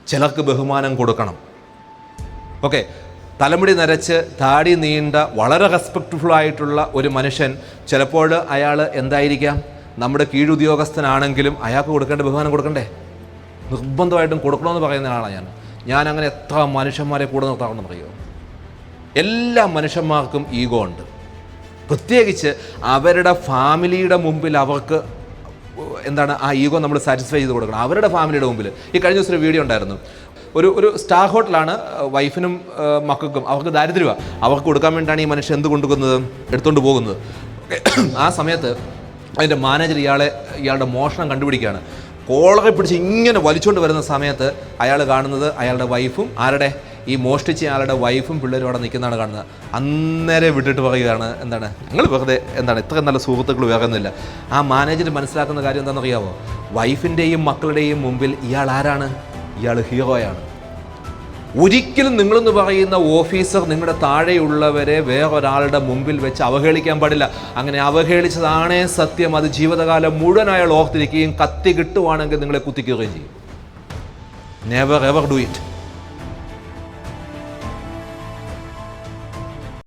ചിലർക്ക് ബഹുമാനം കൊടുക്കണം. ഓക്കെ, തലമുടി നരച്ച് താടി നീണ്ട വളരെ റെസ്പെക്റ്റ്ഫുൾ ആയിട്ടുള്ള ഒരു മനുഷ്യൻ ചിലപ്പോൾ അയാൾ എന്തായിരിക്കാം, നമ്മുടെ കീഴുദ്യോഗസ്ഥനാണെങ്കിലും അയാൾക്ക് കൊടുക്കേണ്ട ബഹുമാനം കൊടുക്കണ്ടേ? നിർബന്ധമായിട്ടും കൊടുക്കണമെന്ന് പറയുന്ന ആളാണ് ഞാൻ അങ്ങനെ എത്ര മനുഷ്യന്മാരെ കൂടെ നിർത്താമെന്ന് പറയുമോ? എല്ലാ മനുഷ്യന്മാർക്കും ഈഗോ ഉണ്ട്. പ്രത്യേകിച്ച് അവരുടെ ഫാമിലിയുടെ മുമ്പിൽ അവർക്ക് ആ ഈഗോ നമ്മൾ സാറ്റിസ്ഫൈ ചെയ്ത് കൊടുക്കണം. അവരുടെ ഫാമിലിയുടെ മുമ്പിൽ. ഈ കഴിഞ്ഞ ദിവസം ഒരു വീഡിയോ ഉണ്ടായിരുന്നു. ഒരു സ്റ്റാർ ഹോട്ടലാണ്, വൈഫിനും മക്കൾക്കും അവർക്ക് ദാരിദ്ര്യമാണ്. അവർക്ക് കൊടുക്കാൻ വേണ്ടിയിട്ടാണ് ഈ മനുഷ്യൻ എന്ത് കൊണ്ടുപോകുന്നത്, എടുത്തുകൊണ്ട് പോകുന്നത്. ആ സമയത്ത് അതിൻ്റെ മാനേജർ ഇയാളുടെ മോഷണം കണ്ടുപിടിക്കുകയാണ്. കോളറെ പിടിച്ച് ഇങ്ങനെ വലിച്ചുകൊണ്ട് വരുന്ന സമയത്ത് അയാൾ കാണുന്നത് അയാളുടെ വൈഫും ഈ മോഷ്ടിച്ച ആളുടെ വൈഫും പിള്ളേരും അവിടെ നിൽക്കുന്നതാണ് കാണുന്നത്. അന്നേരം വിട്ടിട്ട് പറയുകയാണ്, ഞങ്ങൾ വെറുതെ ഇത്ര നല്ല സുഹൃത്തുക്കൾ വേറൊന്നുമില്ല. ആ മാനേജർ മനസ്സിലാക്കുന്ന കാര്യം എന്താണെന്നറിയാമോ? വൈഫിൻ്റെയും മക്കളുടെയും മുമ്പിൽ ഇയാൾ ആരാണ്? ഇയാൾ ഹീറോയാണ്. ഒരിക്കലും നിങ്ങളെന്ന് പറയുന്ന ഓഫീസർ നിങ്ങളുടെ താഴെയുള്ളവരെ വേറൊരാളുടെ മുമ്പിൽ വെച്ച് അവഹേളിക്കാൻ പാടില്ല. അങ്ങനെ അവഹേളിച്ചതാണേ സത്യം. അത് ജീവിതകാലം മുഴുവൻ അയാൾ ഓർത്തിരിക്കുകയും കത്തി കിട്ടുവാണെങ്കിൽ നിങ്ങളെ കുത്തിക്കുകയും ചെയ്യും. Never ever do it.